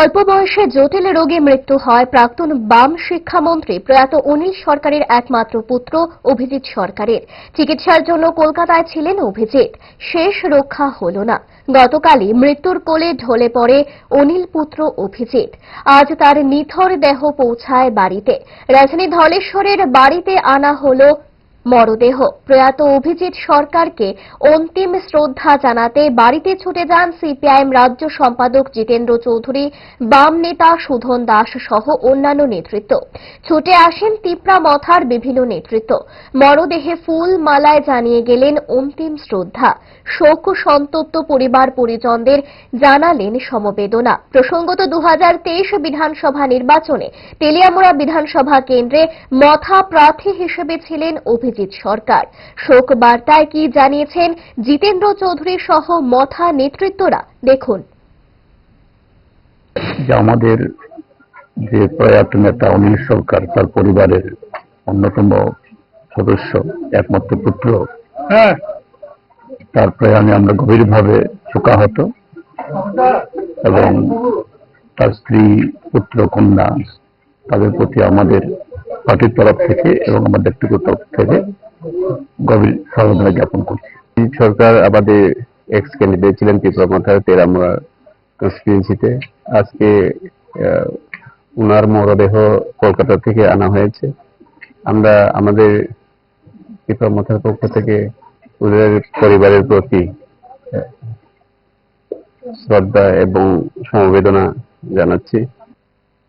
অল্প বয়সে জটিল রোগে মৃত্যু হয় প্রাক্তন বাম শিক্ষামন্ত্রী প্রয়াত অনিল সরকারের একমাত্র পুত্র অভিজিৎ সরকারের। চিকিৎসার জন্য কলকাতায় ছিলেন অভিজিৎ, শেষ রক্ষা হল না। গতকালই মৃত্যুর কোলে ঢলে পড়ে অনিল পুত্র অভিজিৎ। আজ তার নিথর দেহ পৌঁছায় বাড়িতে। রাজধানী ধলেশ্বরের বাড়িতে আনা হল মরদেহ। প্রয়াত অভিজিৎ সরকারকে অন্তিম শ্রদ্ধা জানাতে বাড়িতে ছুটে যান সিপিআইএম রাজ্য সম্পাদক জিতেন্দ্র চৌধুরী, বাম নেতা সুধন দাস সহ অন্যান্য নেতৃত্ব। ছুটে আসেন তিপ্রা মথার বিভিন্ন নেতৃত্ব। মরদেহে ফুল মালায় জানিয়ে গেলেন অন্তিম শ্রদ্ধা। শোক সন্তপ্ত পরিবার পরিজনদের জানালেন সমবেদনা। প্রসঙ্গত 2023 বিধানসভা নির্বাচনে তেলিয়ামুড়া বিধানসভা কেন্দ্রে মথা প্রার্থী হিসেবে ছিলেন অভিজিৎ সরকার। শোক বার্তায় কি জানিয়েছেন জিতেন্দ্র চৌধুরী সহ মথা নেতৃত্বরা, দেখুন। আমাদের যে প্রয়াত নেতা অনিল সরকার, তার পরিবারের অন্যতম সদস্য, একমাত্র পুত্র, তার প্রয়াণে আমরা গভীরভাবে শোকাহত এবং তার স্ত্রী, পুত্র, কন্যা, তাদের প্রতি আমাদের পার্টির তরফ থেকে এবং আমার ব্যক্তিগত তরফ থেকে গভীর সমবেদনা জ্ঞাপন করছি। সরকার আমাদের এক্স ক্যান্ডিডেট ছিলেন ত্রিপুরা মাথার তেরামুড়া কনস্টিটুয়েন্সিতে। আজকে উনার মরদেহ কলকাতা থেকে আনা হয়েছে। আমরা আমাদের ত্রিপুরা মাথার পক্ষ থেকে ওদের পরিবারের প্রতি শ্রদ্ধা এবং সমবেদনা জানাচ্ছি।